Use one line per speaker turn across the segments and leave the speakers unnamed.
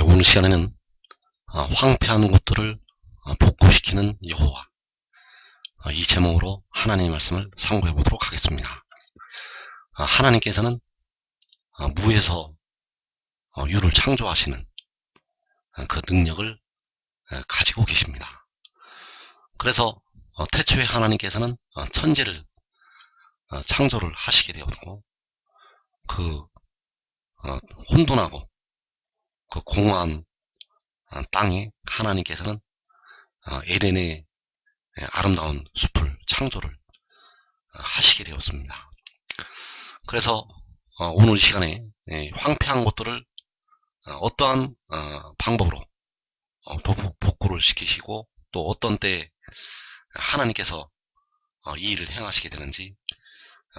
오늘 시간에는 황폐한 곳들을 복구시키는 여호와, 이 제목으로 하나님의 말씀을 상고해 보도록 하겠습니다. 하나님께서는 무에서 유를 창조하시는 그 능력을 가지고 계십니다. 그래서 태초에 하나님께서는 천지를 창조를 하시게 되었고, 그 혼돈하고 그 공허한 땅에 하나님께서는 에덴의 아름다운 숲을 창조를 하시게 되었습니다. 그래서 오늘 시간에 황폐한 것들을 어떠한 방법으로 복구를 시키시고, 또 어떤 때 하나님께서 이 일을 행하시게 되는지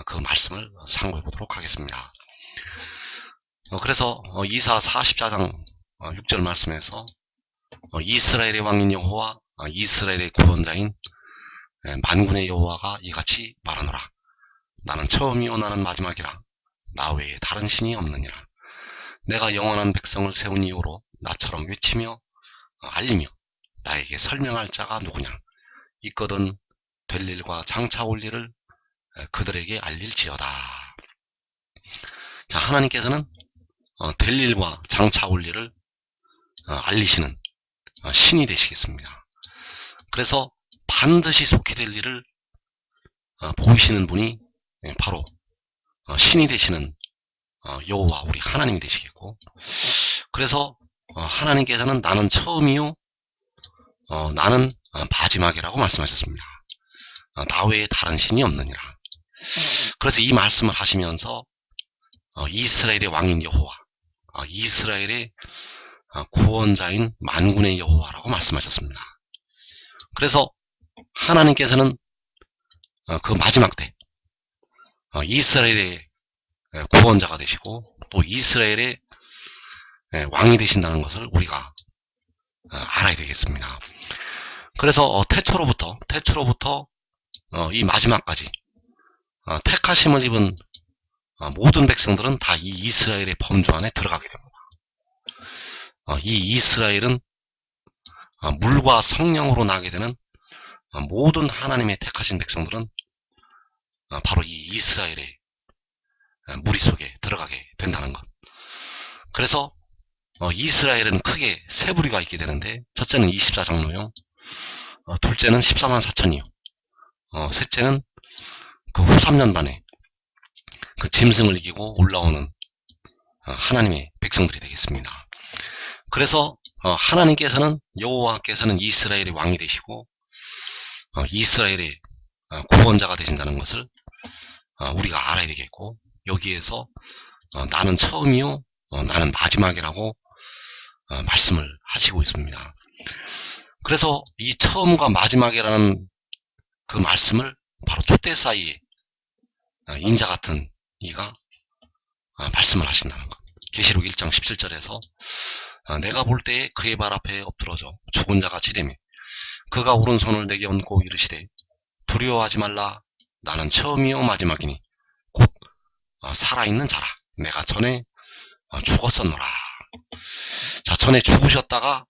그 말씀을 상고해 보도록 하겠습니다. 그래서 이사 44장 6절 말씀에서 이스라엘의 왕인 여호와, 이스라엘의 구원자인 만군의 여호와가 이같이 말하노라. 나는 처음이요 나는 마지막이라. 나 외에 다른 신이 없느니라. 내가 영원한 백성을 세운 이후로 나처럼 외치며 알리며 나에게 설명할 자가 누구냐. 있거든 될 일과 장차 올 일을 그들에게 알릴지어다. 자, 하나님께서는 될 일과 장차 올 일을 알리시는 신이 되시겠습니다. 그래서 반드시 속히 될 일을 보이시는 분이 바로 신이 되시는 여호와 우리 하나님이 되시겠고, 그래서 하나님께서는 나는 처음이요 나는 마지막이라고 말씀하셨습니다. 나 외에 다른 신이 없느니라. 그래서 이 말씀을 하시면서 이스라엘의 왕인 여호와, 이스라엘의 구원자인 만군의 여호와라고 말씀하셨습니다. 그래서 하나님께서는 그 마지막 때 이스라엘의 구원자가 되시고, 또 이스라엘의 왕이 되신다는 것을 우리가 알아야 되겠습니다. 그래서 태초로부터 이 마지막까지 택하심을 입은 모든 백성들은 다 이 이스라엘의 범주 안에 들어가게 됩니다. 이 이스라엘은 물과 성령으로 나게 되는 모든 하나님의 택하신 백성들은 바로 이 이스라엘의 무리 속에 들어가게 된다는 것. 그래서 이스라엘은 크게 세 부류가 있게 되는데, 첫째는 24장로요, 둘째는 14만 4천이요, 셋째는 그 후 3년 반에 그 짐승을 이기고 올라오는 하나님의 백성들이 되겠습니다. 그래서 하나님께서는, 여호와께서는 이스라엘의 왕이 되시고 이스라엘의 구원자가 되신다는 것을 우리가 알아야 되겠고, 여기에서 나는 처음이요 나는 마지막이라고 말씀을 하시고 있습니다. 그래서 이 처음과 마지막이라는 그 말씀을 바로 촛대 사이에 인자 같은 이가 말씀을 하신다는 것. 계시록 1장 17절에서 내가 볼 때에 그의 발 앞에 엎드러져 죽은 자가 치되며 그가 오른손을 내게 얹고 이르시되 두려워하지 말라. 나는 처음이요 마지막이니 곧 살아있는 자라. 내가 전에 죽었었노라. 자, 전에 죽으셨다가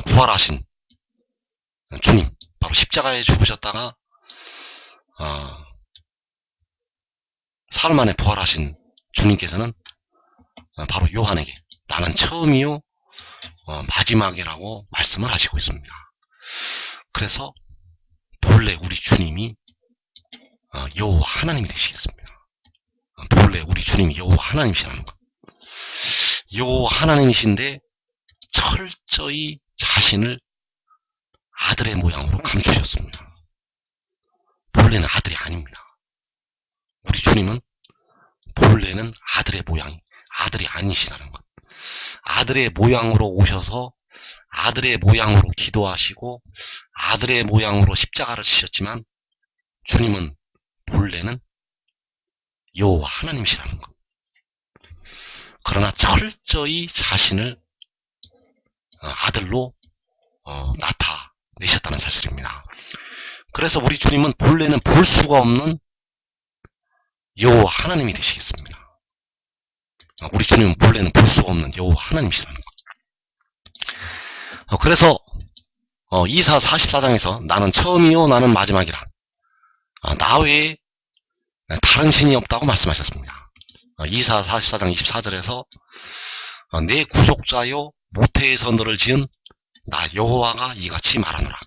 부활하신 주님, 바로 십자가에 죽으셨다가 사흘 만에 부활하신 주님께서는 바로 요한에게 나는 처음이요 마지막이라고 말씀을 하시고 있습니다. 그래서 본래 우리 주님이 여호와 하나님이 되시겠습니다. 본래 우리 주님이 여호와 하나님이시라는 것. 여호와 하나님이신데 철저히 자신을 아들의 모양으로 감추셨습니다. 본래는 아들이 아닙니다. 우리 주님은 본래는 아들의 모양이 아들이 아니시라는 것. 아들의 모양으로 오셔서 아들의 모양으로 기도하시고 아들의 모양으로 십자가를 지셨지만, 주님은 본래는 여호와 하나님이시라는 것. 그러나 철저히 자신을 아들로 나타내셨다는 사실입니다. 그래서 우리 주님은 본래는 볼 수가 없는 여호와 하나님이 되시겠습니다. 우리 주님은 본래는 볼 수가 없는 여호와 하나님이시라는 것. 그래서 이사 44장에서 나는 처음이요 나는 마지막이라 나 외에 다른 신이 없다고 말씀하셨습니다. 이사 44장 24절에서 내 구속자요 모태에서 너를 지은 나 여호와가 이같이 말하노라.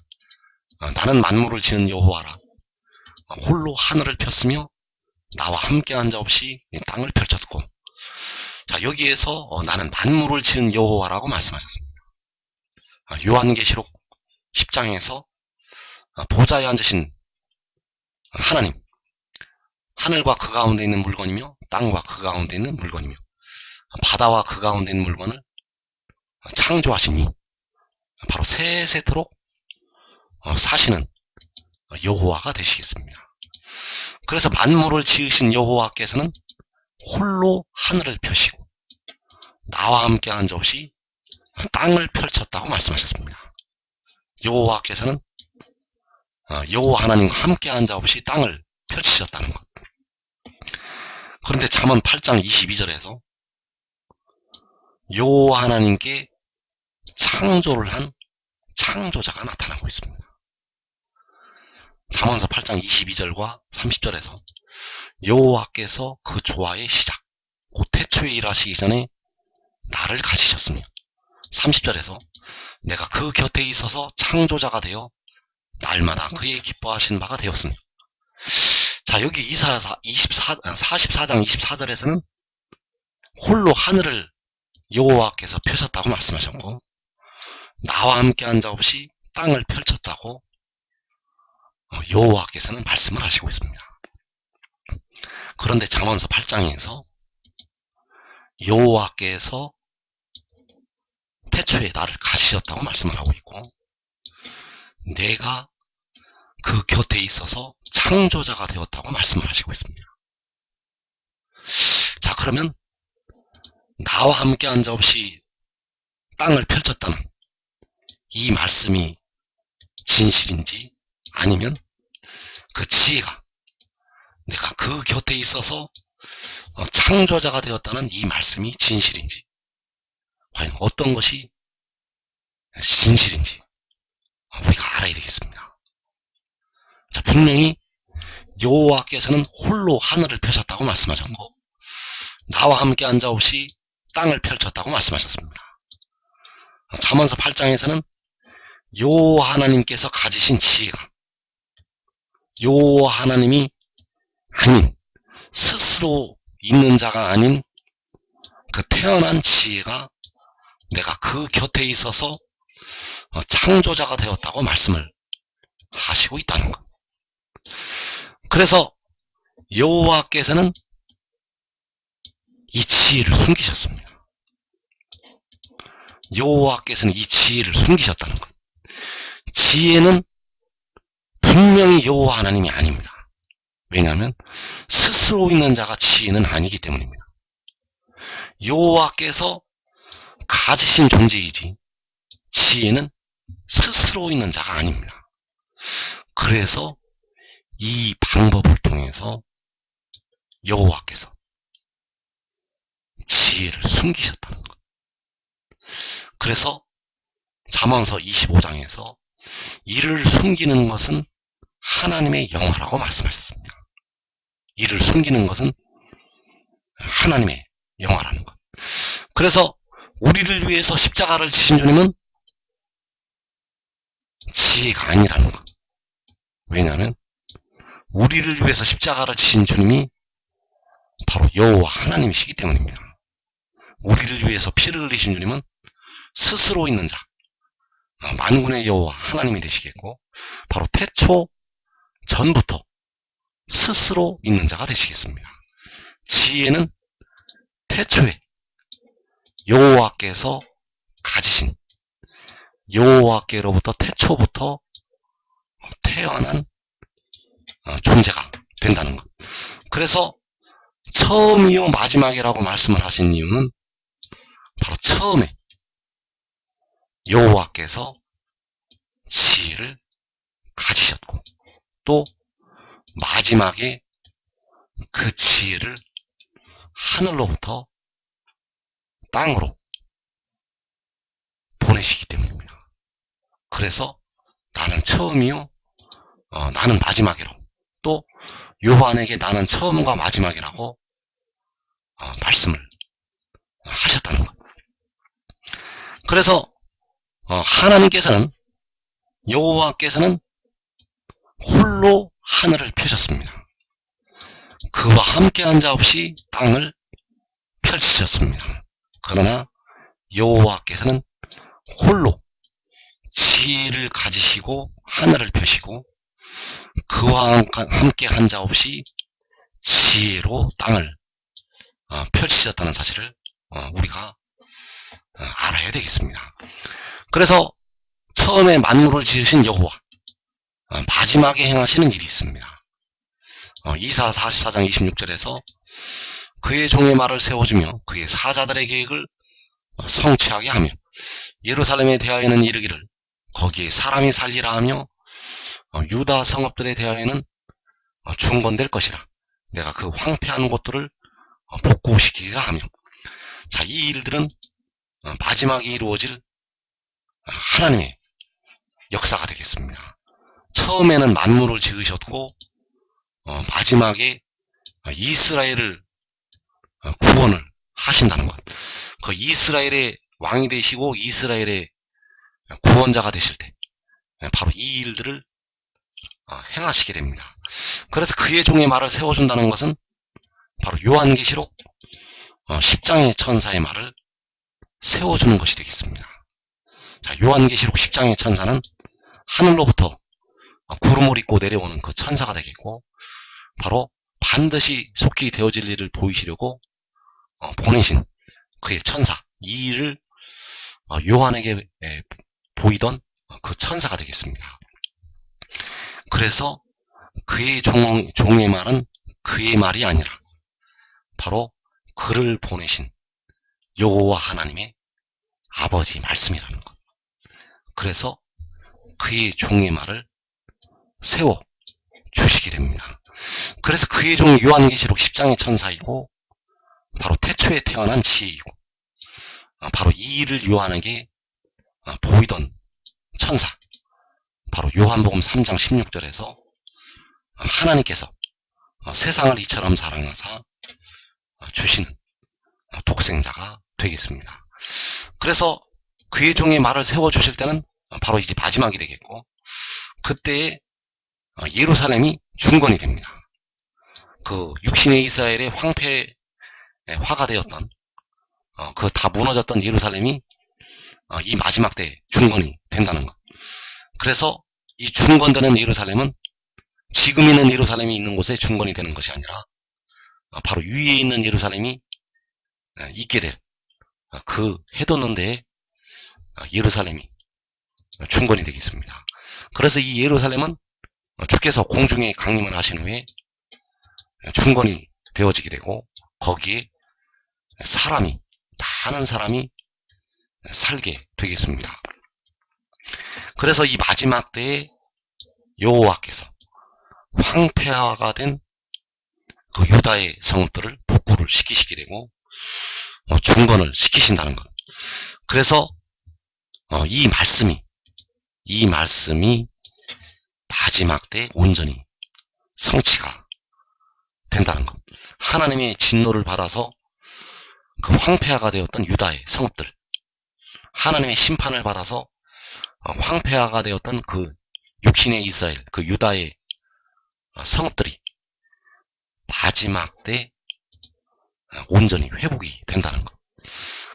나는 만물을 지은 여호와라. 홀로 하늘을 폈으며 나와 함께한 자 없이 땅을 펼쳤고. 자, 여기에서 나는 만물을 지은 여호와라고 말씀하셨습니다. 요한계시록 10장에서 보좌에 앉으신 하나님, 하늘과 그 가운데 있는 물건이며 땅과 그 가운데 있는 물건이며 바다와 그 가운데 있는 물건을 창조하시니 바로 세세토록 사시는 여호와가 되시겠습니다. 그래서 만물을 지으신 여호와께서는 홀로 하늘을 펴시고 나와 함께 한 자 없이 땅을 펼쳤다고 말씀하셨습니다. 여호와께서는 여호와 하나님과 함께 한 자 없이 땅을 펼치셨다는 것. 그런데 잠언 8장 22절에서 여호와 하나님께 창조를 한 창조자가 나타나고 있습니다. 잠언서 8장 22절과 30절에서 여호와께서 그 조화의 시작 곧 태초에 일하시기 전에 나를 가지셨으며 30절에서 내가 그 곁에 있어서 창조자가 되어 날마다 그의 기뻐하신 바가 되었으며. 자, 여기 이사야 44장 24절에서는 홀로 하늘을 여호와께서 펴셨다고 말씀하셨고 나와 함께 한 자 없이 땅을 펼쳤다고 여호와께서는 말씀을 하시고 있습니다. 그런데 잠언서 8장에서 여호와께서 태초에 나를 가지셨다고 말씀을 하고 있고 내가 그 곁에 있어서 창조자가 되었다고 말씀을 하시고 있습니다. 자, 그러면 나와 함께 한 자 없이 땅을 펼쳤다는 이 말씀이 진실인지 아니면 그 지혜가 내가 그 곁에 있어서 창조자가 되었다는 이 말씀이 진실인지 과연 어떤 것이 진실인지 우리가 알아야 되겠습니다. 자, 분명히 여호와께서는 홀로 하늘을 펴셨다고 말씀하셨고 나와 함께 한 자 없이 땅을 펼쳤다고 말씀하셨습니다. 잠언서 8장에서는 여호와 하나님께서 가지신 지혜가 여호와 하나님이 아닌 스스로 있는 자가 아닌 그 태어난 지혜가 내가 그 곁에 있어서 창조자가 되었다고 말씀을 하시고 있다는 것. 그래서 여호와께서는 이 지혜를 숨기셨습니다. 여호와께서는 이 지혜를 숨기셨다는 것. 지혜는 분명히 여호와 하나님이 아닙니다. 왜냐하면 스스로 있는 자가 지혜는 아니기 때문입니다. 여호와께서 가지신 존재이지 지혜는 스스로 있는 자가 아닙니다. 그래서 이 방법을 통해서 여호와께서 지혜를 숨기셨다는 것. 그래서 잠언서 25장에서 이를 숨기는 것은 하나님의 영화라고 말씀하셨습니다. 이를 숨기는 것은 하나님의 영화라는 것. 그래서 우리를 위해서 십자가를 지신 주님은 지혜가 아니라는 것. 왜냐하면 우리를 위해서 십자가를 지신 주님이 바로 여호와 하나님이시기 때문입니다. 우리를 위해서 피를 흘리신 주님은 스스로 있는 자, 만군의 여호와 하나님이 되시겠고 바로 태초 전부터 스스로 있는 자가 되시겠습니다. 지혜는 태초에 여호와께서 가지신 여호와께로부터 태초부터 태어난 존재가 된다는 것. 그래서 처음이요 마지막이라고 말씀을 하신 이유는 바로 처음에 여호와께서 지혜를 가지셨고 또 마지막에 그 지혜를 하늘로부터 땅으로 보내시기 때문입니다. 그래서 나는 처음이요, 나는 마지막이로, 또 요한에게 나는 처음과 마지막이라고 말씀을 하셨다는 것. 그래서 하나님께서는, 여호와께서는 홀로 하늘을 펴셨습니다. 그와 함께한 자 없이 땅을 펼치셨습니다. 그러나 여호와께서는 홀로 지혜를 가지시고 하늘을 펴시고, 그와 함께한 자 없이 지혜로 땅을 펼치셨다는 사실을 우리가 알아야 되겠습니다. 그래서 처음에 만물을 지으신 여호와, 마지막에 행하시는 일이 있습니다. 이사 44장 26절에서 그의 종의 말을 세워주며 그의 사자들의 계획을 성취하게 하며 예루살렘에 대하여는 이르기를 거기에 사람이 살리라 하며 유다 성읍들에 대하여는 중건될 것이라. 내가 그 황폐한 곳들을 복구시키리라 하며, 자, 이 일들은 마지막에 이루어질 하나님의 역사가 되겠습니다. 처음에는 만물을 지으셨고 마지막에 이스라엘을 구원을 하신다는 것. 그 이스라엘의 왕이 되시고 이스라엘의 구원자가 되실 때 바로 이 일들을 행하시게 됩니다. 그래서 그의 종의 말을 세워준다는 것은 바로 요한계시록 10장의 천사의 말을 세워주는 것이 되겠습니다. 자, 요한계시록 10장의 천사는 하늘로부터 구름을 입고 내려오는 그 천사가 되겠고, 바로 반드시 속히 되어질 일을 보이시려고 보내신 그의 천사, 이 일을 요한에게 보이던 그 천사가 되겠습니다. 그래서 그의 종의 말은 그의 말이 아니라 바로 그를 보내신 여호와 하나님의 아버지 말씀이라는 것. 그래서 그의 종의 말을 세워 주시게 됩니다. 그래서 그의 종이 요한계시록 10장의 천사이고 바로 태초에 태어난 지혜이고 바로 이 일을 요한에게 보이던 천사, 바로 요한복음 3장 16절에서 하나님께서 세상을 이처럼 사랑하사 주시는 독생자가 되겠습니다. 그래서 그의 종의 말을 세워주실 때는 바로 이제 마지막이 되겠고, 그때에 예루살렘이 중건이 됩니다. 그 육신의 이스라엘의 화가 되었던 그 다 무너졌던 예루살렘이 이 마지막 때에 중건이 된다는 것. 그래서 이 중건되는 예루살렘은 지금 있는 예루살렘이 있는 곳에 중건이 되는 것이 아니라 바로 위에 있는 예루살렘이 있게 될 그 해돋는 데에 예루살렘이 중건이 되겠습니다. 그래서 이 예루살렘은 주께서 공중에 강림을 하신 후에 중건이 되어지게 되고, 거기에 많은 사람이 살게 되겠습니다. 그래서 이 마지막 때에 여호와께서 황폐화가 된 그 유다의 성읍들을 복구를 시키시게 되고 중건을 시키신다는 것. 그래서 이 말씀이 마지막 때 온전히 성취가 된다는 것. 하나님의 진노를 받아서 그 황폐화가 되었던 유다의 성읍들, 하나님의 심판을 받아서 황폐화가 되었던 그 육신의 이스라엘, 그 유다의 성읍들이 마지막 때 온전히 회복이 된다는 것.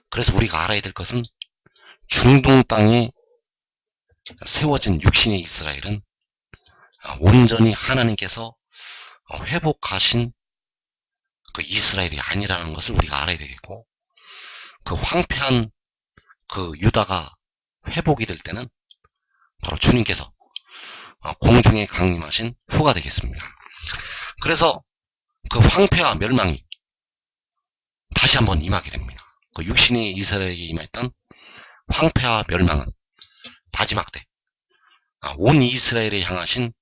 그래서 우리가 알아야 될 것은 중동 땅에 세워진 육신의 이스라엘은 온전히 하나님께서 회복하신 그 이스라엘이 아니라는 것을 우리가 알아야 되겠고, 그 황폐한 그 유다가 회복이 될 때는 바로 주님께서 공중에 강림하신 후가 되겠습니다. 그래서 그 황폐와 멸망이 다시 한번 임하게 됩니다. 그 육신의 이스라엘에게 임했던 황폐와 멸망은 마지막 때 온 이스라엘에 향하신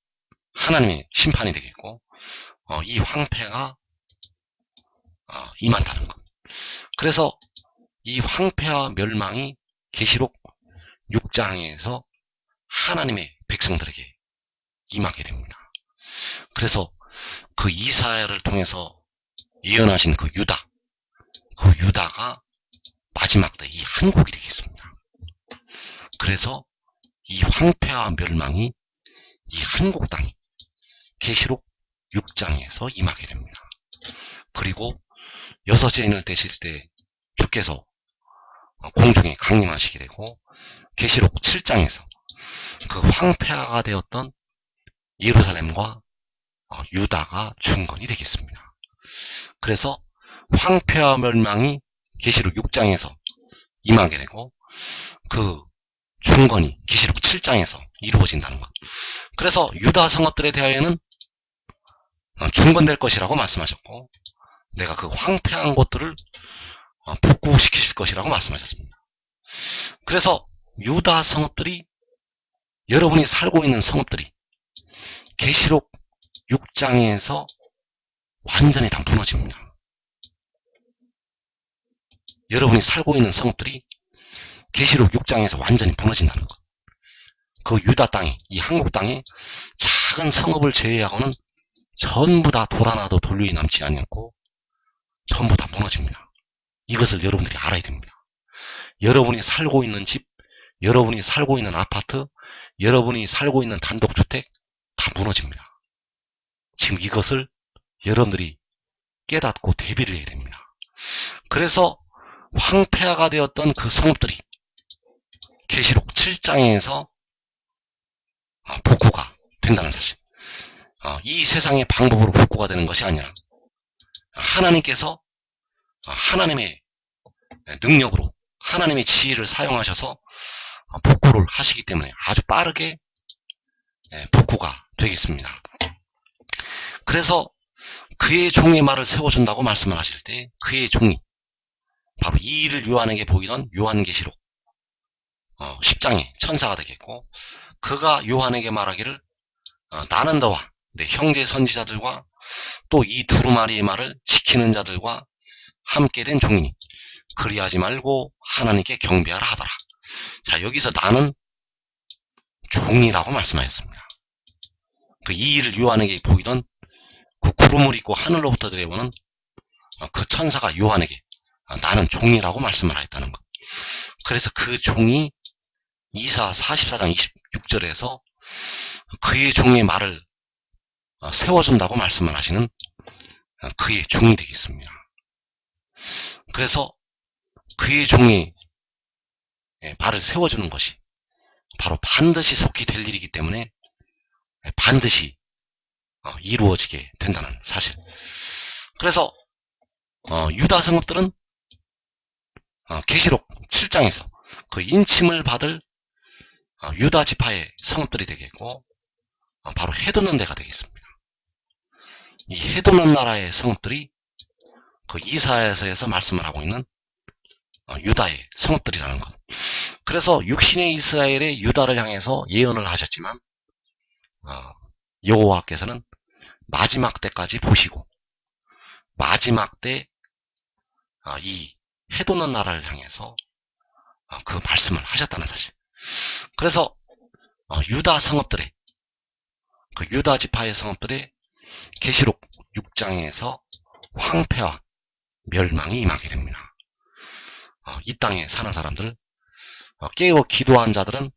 하나님의 심판이 되겠고, 이 황폐가 임한다는 것. 그래서 이 황폐와 멸망이 계시록 6장에서 하나님의 백성들에게 임하게 됩니다. 그래서 그 이사야를 통해서 예언하신 그 유다가 마지막 때 이 한국이 되겠습니다. 그래서 이 황폐와 멸망이 이 한국 땅이 계시록 6장에서 임하게 됩니다. 그리고 6째 인을 떼실 때 주께서 공중에 강림하시게 되고 계시록 7장에서 그 황폐화가 되었던 예루살렘과 유다가 중건이 되겠습니다. 그래서 황폐와 멸망이 계시록 6장에서 임하게 되고 그 중건이 계시록 7장에서 이루어진다는 것. 그래서 유다 성읍들에 대하여는 중건될 것이라고 말씀하셨고 내가 그 황폐한 것들을 복구시킬 것이라고 말씀하셨습니다. 그래서 유다 성읍들이 여러분이 살고 있는 성읍들이 계시록 6장에서 완전히 다 무너집니다. 여러분이 살고 있는 성읍들이 계시록 6장에서 완전히 무너진다는 것. 그 유다 땅에, 이 한국 땅에 작은 성읍을 제외하고는 전부 다 돌 하나도 돌류이 남지 않고 전부 다 무너집니다. 이것을 여러분들이 알아야 됩니다. 여러분이 살고 있는 집, 여러분이 살고 있는 아파트, 여러분이 살고 있는 단독주택 다 무너집니다. 지금 이것을 여러분들이 깨닫고 대비를 해야 됩니다. 그래서 황폐화가 되었던 그 성읍들이 계시록 7장에서 복구가 된다는 사실. 이 세상의 방법으로 복구가 되는 것이 아니라 하나님께서 하나님의 능력으로 하나님의 지혜를 사용하셔서 복구를 하시기 때문에 아주 빠르게 복구가 되겠습니다. 그래서 그의 종의 말을 세워준다고 말씀을 하실 때 그의 종이 바로 이 일을 요한에게 보이던 요한계시록 10장의 천사가 되겠고 그가 요한에게 말하기를 나는 너와 내 형제 선지자들과 또 이 두루마리의 말을 지키는 자들과 함께 된 종이니 그리하지 말고 하나님께 경배하라 하더라. 자, 여기서 나는 종이라고 말씀하셨습니다. 이 일을 요한에게 보이던 그 구름을 입고 하늘로부터 들어오는 그 천사가 요한에게 나는 종이라고 말씀을 하였다는 것. 그래서 그 종이 이사 44장 26절에서 그의 종의 말을 세워준다고 말씀을 하시는 그의 종이 되겠습니다. 그래서 그의 종의 말을 세워주는 것이 바로 반드시 속히 될 일이기 때문에 반드시 이루어지게 된다는 사실. 그래서 유다 성읍들은 계시록 7장에서 그 인침을 받을 유다 지파의 성읍들이 되겠고 바로 해돋는 데가 되겠습니다. 이 해돋는 나라의 성읍들이 그 이사야서에서 말씀을 하고 있는 유다의 성읍들이라는 것. 그래서 육신의 이스라엘의 유다를 향해서 예언을 하셨지만 여호와께서는 마지막 때까지 보시고 마지막 때 이 해돋는 나라를 향해서 그 말씀을 하셨다는 사실. 그래서 유다 성읍들의 그 유다 지파의 성읍들의 계시록 6장에서 황폐와 멸망이 임하게 됩니다. 이 땅에 사는 사람들, 깨어 기도한 자들은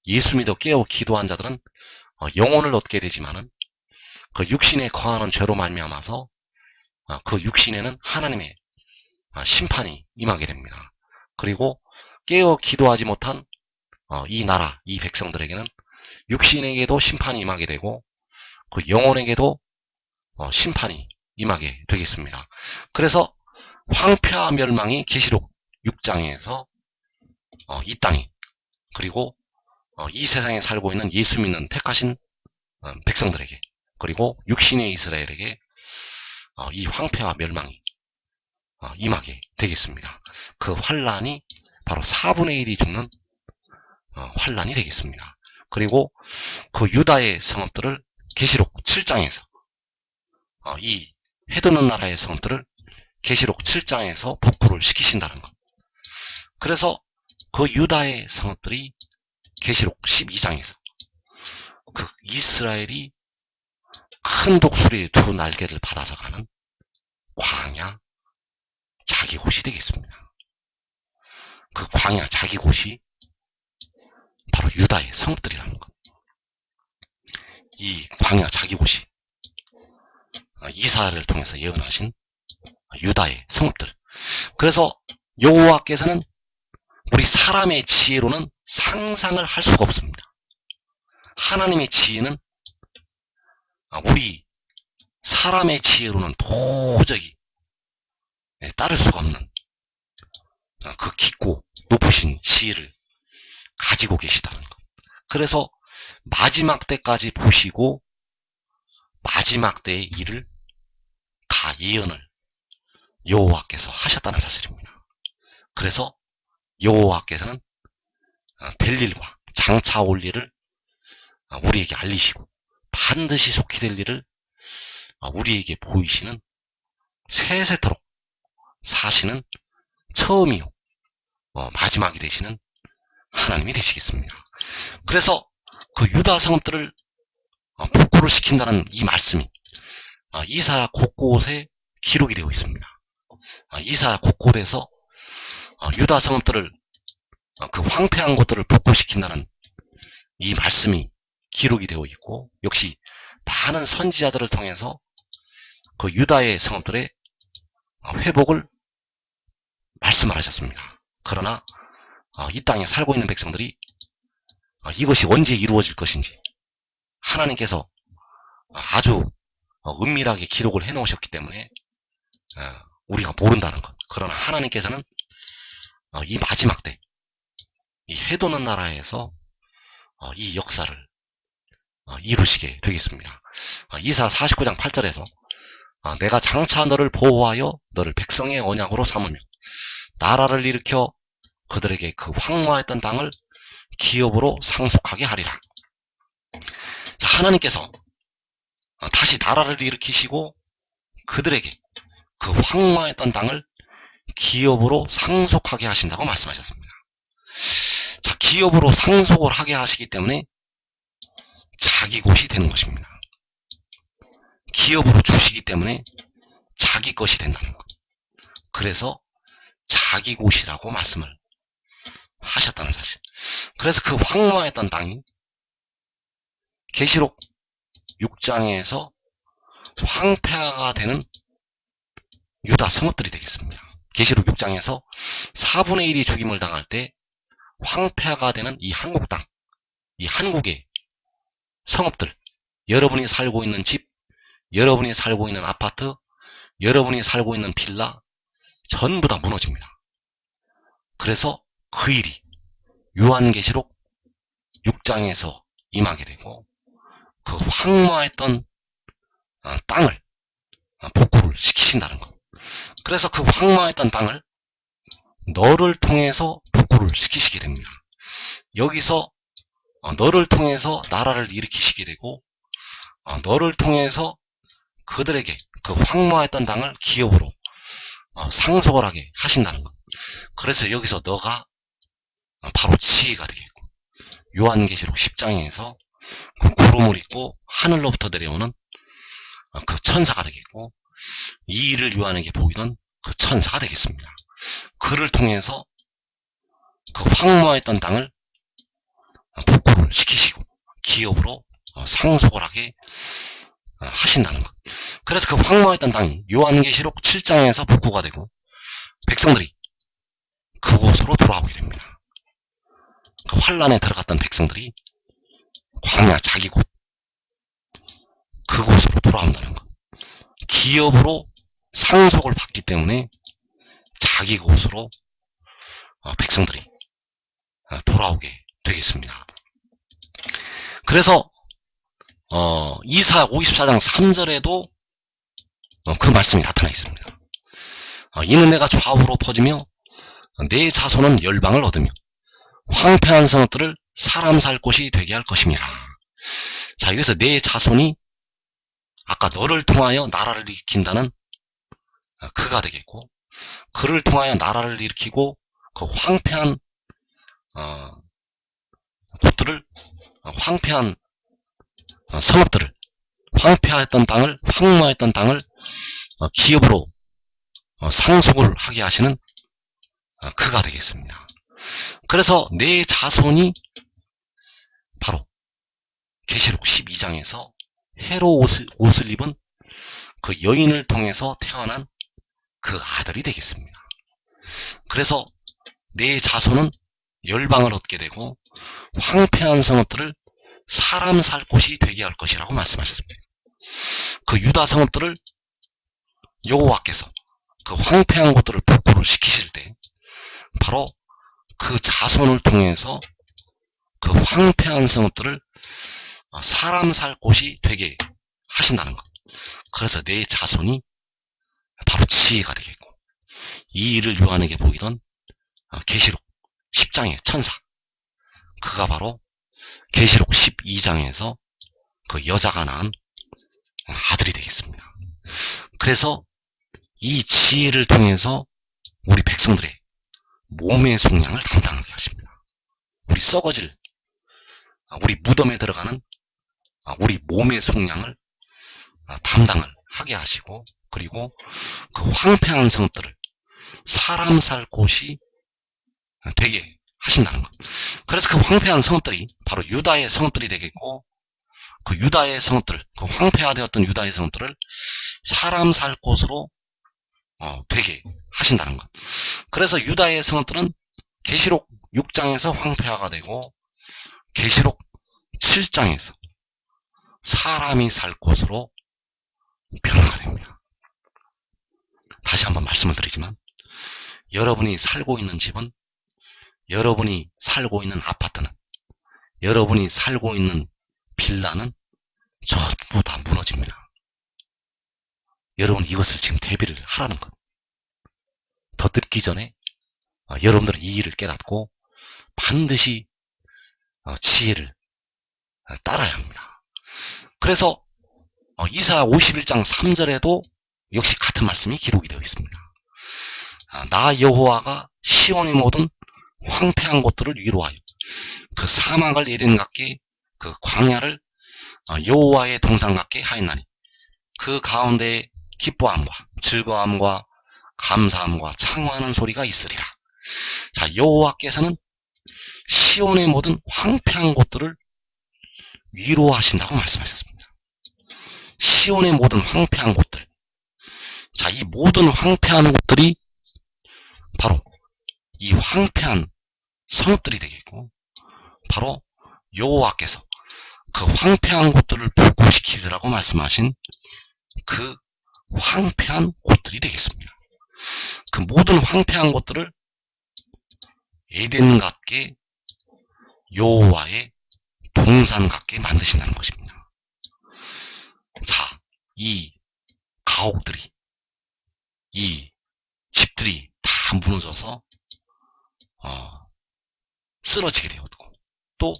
예수 믿어 깨어 기도한 자들은 영혼을 얻게 되지만은 그 육신에 거하는 죄로 말미암아서 그 육신에는 하나님의 심판이 임하게 됩니다. 그리고 깨어 기도하지 못한 이 나라, 이 백성들에게는 육신에게도 심판이 임하게 되고 그 영혼에게도 심판이 임하게 되겠습니다. 그래서 황폐와 멸망이 계시록 6장에서 이 땅에 그리고 이 세상에 살고 있는 예수 믿는 택하신 백성들에게 그리고 육신의 이스라엘에게 이 황폐와 멸망이 임하게 되겠습니다. 그 환란이 바로 4분의 1이 죽는 환란이 되겠습니다. 그리고 그 유다의 성읍들을 계시록 7장에서 이 해돋는 나라의 성읍들을 계시록 7장에서 복구를 시키신다는 것. 그래서 그 유다의 성읍들이 계시록 12장에서 그 이스라엘이 큰 독수리의 두 날개를 받아서 가는 광야 자기곳이 되겠습니다. 그 광야 자기곳이 바로 유다의 성읍들이라는 것. 이 광야 자기곳이 이사야를 통해서 예언하신 유다의 성읍들. 그래서 여호와께서는 우리 사람의 지혜로는 상상을 할 수가 없습니다. 하나님의 지혜는 우리 사람의 지혜로는 도저히 따를 수가 없는 그 깊고 높으신 지혜를 가지고 계시다는 것. 그래서 마지막 때까지 보시고 마지막 때의 일을 다 예언을 여호와께서 하셨다는 사실입니다. 그래서 여호와께서는 될 일과 장차 올 일을 우리에게 알리시고 반드시 속히 될 일을 우리에게 보이시는 세세토록 사시는 처음이요 마지막이 되시는 하나님이 되시겠습니다. 그래서 그 유다 성읍들을 복구를 시킨다는 이 말씀이 이사야 곳곳에 기록이 되어 있습니다. 이사야 곳곳에서 유다 성읍들을 그 황폐한 곳들을 복구시킨다는 이 말씀이 기록이 되어 있고, 역시 많은 선지자들을 통해서 그 유다의 성읍들의 회복을 말씀을 하셨습니다. 그러나 이 땅에 살고 있는 백성들이 이것이 언제 이루어질 것인지 하나님께서 아주 은밀하게 기록을 해 놓으셨기 때문에 우리가 모른다는 것. 그러나 하나님께서는 이 마지막 때 이 해도는 나라에서 이 역사를 이루시게 되겠습니다. 이사야 49장 8절에서 내가 장차 너를 보호하여 너를 백성의 언약으로 삼으며 나라를 일으켜 그들에게 그 황무하였던 땅을 기업으로 상속하게 하리라. 자, 하나님께서 다시 나라를 일으키시고 그들에게 그 황무하였던 땅을 기업으로 상속하게 하신다고 말씀하셨습니다. 자, 기업으로 상속을 하게 하시기 때문에 자기 곳이 되는 것입니다. 기업으로 주시기 때문에 자기 것이 된다는 것. 그래서 자기 곳이라고 말씀을 하셨다는 사실. 그래서 그 황무하였던 땅이 계시록 6장에서 황폐화가 되는 유다 성읍들이 되겠습니다. 계시록 6장에서 4분의 1이 죽임을 당할 때 황폐화가 되는 이 한국 땅, 이 한국의 성읍들, 여러분이 살고 있는 집, 여러분이 살고 있는 아파트, 여러분이 살고 있는 빌라 전부 다 무너집니다. 그래서 그 일이 요한계시록 6장에서 임하게 되고 그 황무했던 땅을 복구를 시키신다는 것. 그래서 그 황무했던 땅을 너를 통해서 복구를 시키시게 됩니다. 여기서 너를 통해서 나라를 일으키시게 되고 너를 통해서 그들에게 그 황무했던 땅을 기업으로 상속을 하게 하신다는 것. 그래서 여기서 너가 바로 지혜가 되겠고, 요한계시록 10장에서 그 구름을 입고 하늘로부터 내려오는 그 천사가 되겠고, 이 일을 요한에게 보이던 그 천사가 되겠습니다. 그를 통해서 그 황무했던 땅을 복구를 시키시고 기업으로 상속을 하게 하신다는 것. 그래서 그 황무했던 땅이 요한계시록 7장에서 복구가 되고 백성들이 그곳으로 돌아오게 됩니다. 그 환란에 들어갔던 백성들이 광야 자기 곳, 그곳으로 돌아온다는 것. 기업으로 상속을 받기 때문에 자기 곳으로 백성들이 돌아오게 되겠습니다. 그래서 이사야 54장 3절에도 그 말씀이 나타나 있습니다. 이는 내가 좌우로 퍼지며 내 자손은 열방을 얻으며 황폐한 성읍들을 사람 살 곳이 되게 할 것임이라. 자, 여기서 내 자손이 아까 너를 통하여 나라를 일으킨다는 그가 되겠고, 그를 통하여 나라를 일으키고 그 황폐한 곳들을 황폐한 성읍들을, 황폐했던 땅을, 황무했던 땅을 기업으로 상속을 하게 하시는 그가 되겠습니다. 그래서 내 자손이 바로 계시록 12장에서 해로 옷을 입은 그 여인을 통해서 태어난 그 아들이 되겠습니다. 그래서 내 자손은 열방을 얻게 되고 황폐한 성읍들을 사람 살 곳이 되게 할 것이라고 말씀하셨습니다. 그 유다 성읍들을 여호와께서 그 황폐한 곳들을 복구를 시키실 때 바로 그 자손을 통해서 그 황폐한 성읍들을 사람 살 곳이 되게 하신다는 것. 그래서 내 자손이 바로 지혜가 되겠고, 이 일을 요한에게 보이던 계시록 10장의 천사, 그가 바로 계시록 12장에서 그 여자가 낳은 아들이 되겠습니다. 그래서 이 지혜를 통해서 우리 백성들의 몸의 속량을 담당하게 하십니다. 우리 썩어질, 우리 무덤에 들어가는 우리 몸의 속량을 담당을 하게 하시고, 그리고 그 황폐한 성읍들을 사람 살 곳이 되게 하신다는 것. 그래서 그 황폐한 성읍들이 바로 유다의 성읍들이 되겠고, 그 유다의 성읍들, 그 황폐화되었던 유다의 성읍들을 사람 살 곳으로 되게 하신다는 것. 그래서 유다의 성읍들은 계시록 6장에서 황폐화가 되고 계시록 7장에서 사람이 살 곳으로 변화가 됩니다. 다시 한번 말씀을 드리지만, 여러분이 살고 있는 집은, 여러분이 살고 있는 아파트는, 여러분이 살고 있는 빌라는 전부 다 무너집니다. 여러분 이것을 지금 대비를 하라는 것. 더 늦기 전에 여러분들은 이 일을 깨닫고 반드시 지혜를 따라야 합니다. 그래서 이사 51장 3절에도 역시 같은 말씀이 기록이 되어 있습니다. 나 여호와가 시온의 모든 황폐한 곳들을 위로하여 그 사막을 에덴 같게 그 광야를 여호와의 동산 같게 하였나니 그 가운데에 기뻐함과 즐거움과 감사함과 창화하는 소리가 있으리라. 자, 여호와께서는 시온의 모든 황폐한 곳들을 위로하신다고 말씀하셨습니다. 시온의 모든 황폐한 곳들. 자, 이 모든 황폐한 곳들이 바로 이 황폐한 성읍들이 되겠고, 바로 여호와께서 그 황폐한 곳들을 복구시키리라고 말씀하신 그 황폐한 곳들이 되겠습니다. 그 모든 황폐한 곳들을 에덴 같게 여호와의 동산 같게 만드신다는 것입니다. 자, 이 가옥들이, 이 집들이 다 무너져서 쓰러지게 되었고, 또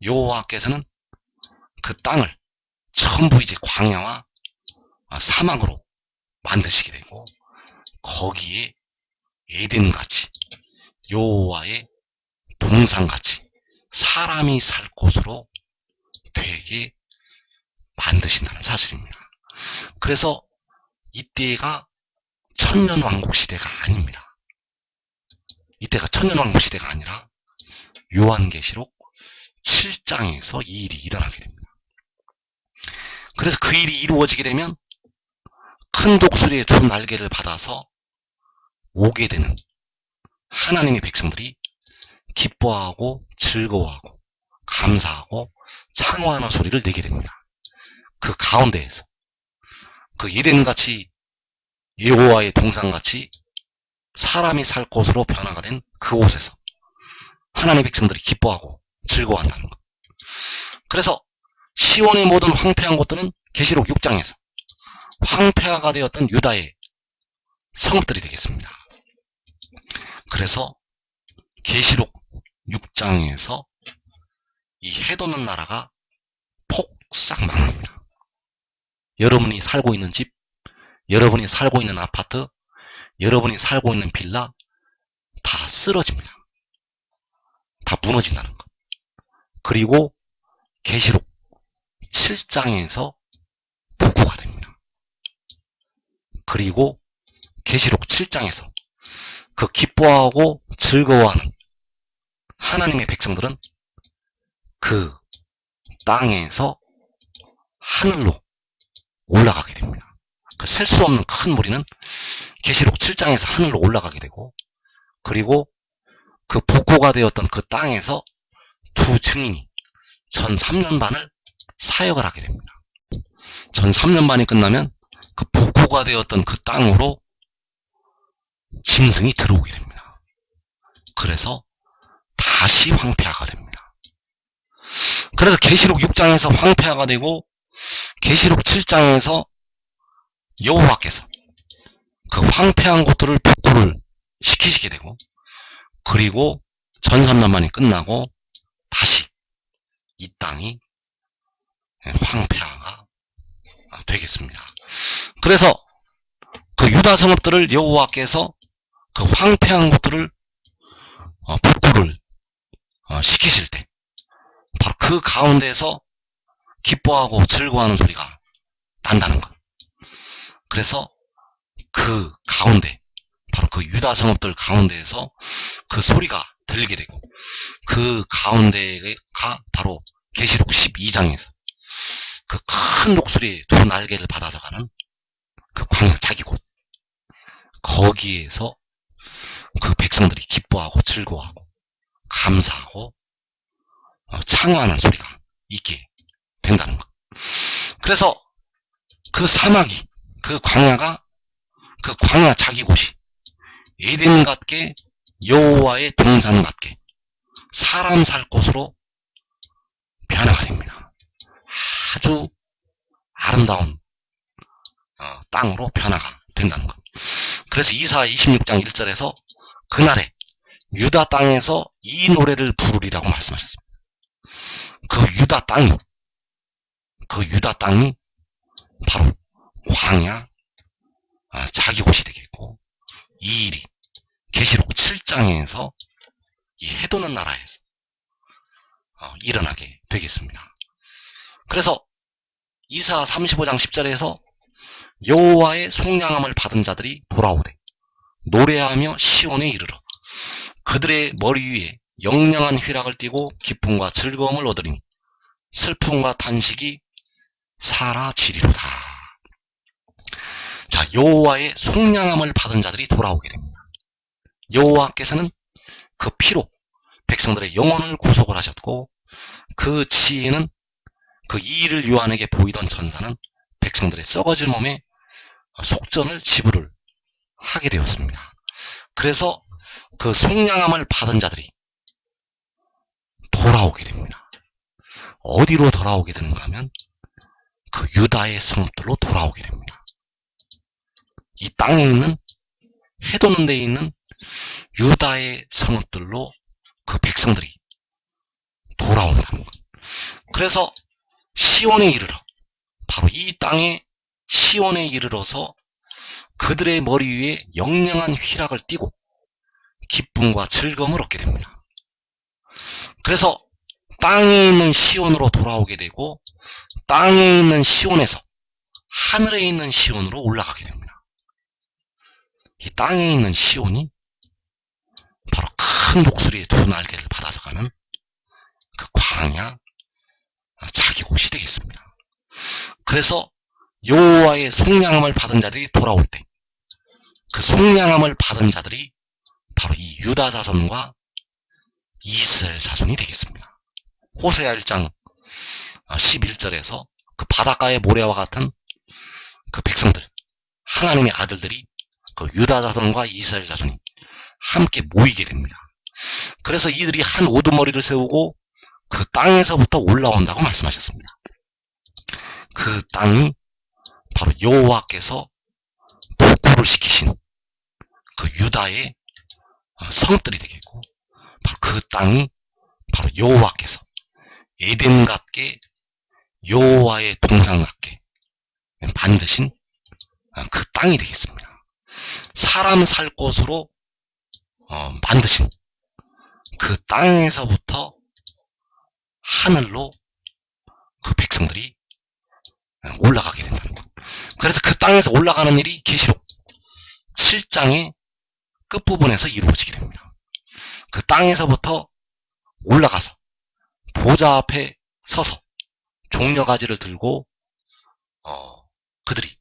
여호와께서는 그 땅을 전부 이제 광야와 사막으로 만드시게 되고, 거기에 에덴같이 여호와의 동산같이 사람이 살 곳으로 되게 만드신다는 사실입니다. 그래서 이때가 천년왕국 시대가 아닙니다. 이때가 천년왕국 시대가 아니라 요한계시록 7장에서 이 일이 일어나게 됩니다. 그래서 그 일이 이루어지게 되면 큰 독수리의 두 날개를 받아서 오게 되는 하나님의 백성들이 기뻐하고 즐거워하고 감사하고 창호하는 소리를 내게 됩니다. 그 가운데에서 그 에덴같이 여호와의 동산같이 사람이 살 곳으로 변화가 된 그곳에서 하나님의 백성들이 기뻐하고 즐거워한다는 것. 그래서 시온의 모든 황폐한 곳들은 계시록 6장에서 황폐화가 되었던 유다의 성읍들이 되겠습니다. 그래서 계시록 6장에서 이 해돋는 나라가 폭삭 망합니다. 여러분이 살고 있는 집, 여러분이 살고 있는 아파트, 여러분이 살고 있는 빌라 다 쓰러집니다. 다 무너진다는 것. 그리고 계시록 7장에서 복구가 됩니다. 그리고 계시록 7장에서 그 기뻐하고 즐거워하는 하나님의 백성들은 그 땅에서 하늘로 올라가게 됩니다. 그 셀 수 없는 큰 무리는 계시록 7장에서 하늘로 올라가게 되고, 그리고 그 복구가 되었던 그 땅에서 두 증인이 전 3년 반을 사역을 하게 됩니다. 전 3년 반이 끝나면 그 복구가 되었던 그 땅으로 짐승이 들어오게 됩니다. 그래서 다시 황폐화가 됩니다. 그래서 계시록 6장에서 황폐화가 되고, 계시록 7장에서 여호와께서 그 황폐한 곳들을 복구를 시키시게 되고, 그리고 전 3년 만이 끝나고 다시 이 땅이 황폐화가 되겠습니다. 그래서 그 유다 성읍들을 여호와께서 그 황폐한 곳들을 복구를 시키실 때 바로 그 가운데에서 기뻐하고 즐거워하는 소리가 난다는 것. 그래서 그 가운데, 바로 그 유다 성읍들 가운데에서 그 소리가 들리게 되고, 그 가운데가 바로 계시록 12장에서 그 큰 독수리의 두 날개를 받아서 가는 그 광야 자기 곳, 거기에서 그 백성들이 기뻐하고 즐거워하고 감사하고 창화하는 소리가 있게 된다는 것. 그래서 그 사막이, 그 광야가, 그 광야 자기 곳이 에덴 같게 여호와의 동산 같게 사람 살 곳으로 변화가 됩니다. 아주 아름다운 땅으로 변화가 된다는 것. 그래서 이사야 26장 1절에서 그날에 유다 땅에서 이 노래를 부르리라고 말씀하셨습니다. 그 유다 땅이 바로 광야 자기 곳이 되겠고, 이 일이 계시록 7장에서 이 해도는 나라에서 일어나게 되겠습니다. 그래서 이사야 35장 10절에서 여호와의 속량함을 받은 자들이 돌아오되 노래하며 시온에 이르러 그들의 머리 위에 영영한 휘락을 띠고 기쁨과 즐거움을 얻으리니 슬픔과 탄식이 사라지리로다. 자, 여호와의 속량함을 받은 자들이 돌아오게 됩니다. 여호와께서는 그 피로 백성들의 영혼을 구속을 하셨고, 그 지혜는 그 이의를 요한에게 보이던 천사는 백성들의 썩어질 몸에 속전을 지불을 하게 되었습니다. 그래서 그 속량함을 받은 자들이 돌아오게 됩니다. 어디로 돌아오게 되는가 하면 그 유다의 성읍들로 돌아오게 됩니다. 이 땅에 있는, 해도는 데에 있는 유다의 성읍들로 그 백성들이 돌아온다는 것. 그래서 시온에 이르러, 바로 이 땅에 시온에 이르러서 그들의 머리 위에 영영한 휘락을 띠고 기쁨과 즐거움을 얻게 됩니다. 그래서 땅에 있는 시온으로 돌아오게 되고, 땅에 있는 시온에서 하늘에 있는 시온으로 올라가게 됩니다. 이 땅에 있는 시온이 바로 큰 독수리의 두 날개를 받아서 가는 그 광야 자기 곳이 되겠습니다. 그래서 여호와의 속량함을 받은 자들이 돌아올 때 그 속량함을 받은 자들이 바로 이 유다 자손과 이스라엘 자손이 되겠습니다. 호세아 1장 11절에서 그 바닷가의 모래와 같은 그 백성들, 하나님의 아들들이 그 유다 자손과 이스라엘 자손이 함께 모이게 됩니다. 그래서 이들이 한 우두머리를 세우고 그 땅에서부터 올라온다고 말씀하셨습니다. 그 땅이 바로 여호와께서 복구를 시키신 그 유다의 성읍들이 되겠고, 바로 그 땅이 바로 여호와께서 에덴 같게 여호와의 동산 같게 만드신 그 땅이 되겠습니다. 사람 살 곳으로 만드신 그 땅에서부터 하늘로 그 백성들이 올라가게 된다는 것. 그래서 그 땅에서 올라가는 일이 계시록 7장의 끝부분에서 이루어지게 됩니다. 그 땅에서부터 올라가서 보좌 앞에 서서 종려가지를 들고 그들이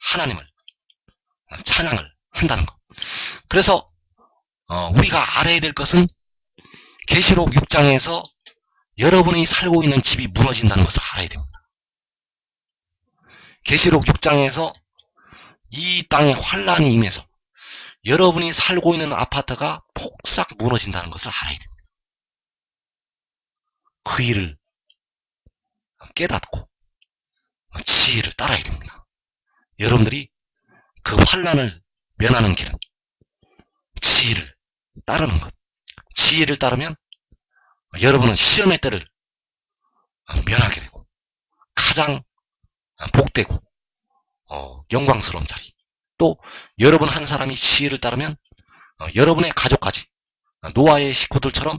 하나님을 찬양을 한다는 것. 그래서 우리가 알아야 될 것은 계시록 6장에서 여러분이 살고 있는 집이 무너진다는 것을 알아야 됩니다. 계시록 6장에서 이 땅에 환란이 임해서 여러분이 살고 있는 아파트가 폭삭 무너진다는 것을 알아야 됩니다. 그 일을 깨닫고 지혜를 따라야 됩니다. 여러분들이 그 환란을 면하는 길은 지혜를 따르는 것. 지혜를 따르면 여러분은 시험의 때를 면하게 되고 가장 복되고 영광스러운 자리. 또 여러분 한 사람이 지혜를 따르면 여러분의 가족까지 노아의 식구들처럼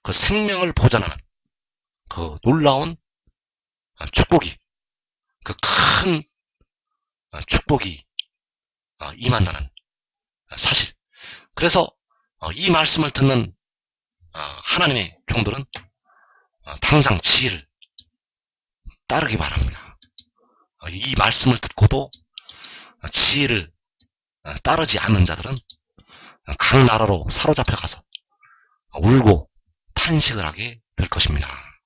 그 생명을 보존하는 그 놀라운 축복이, 그 큰 축복이 임한다는 사실. 그래서 이 말씀을 듣는 하나님의 종들은 당장 지혜를 따르기 바랍니다. 이 말씀을 듣고도 지혜를 따르지 않는 자들은 각 나라로 사로잡혀가서 울고 탄식을 하게 될 것입니다.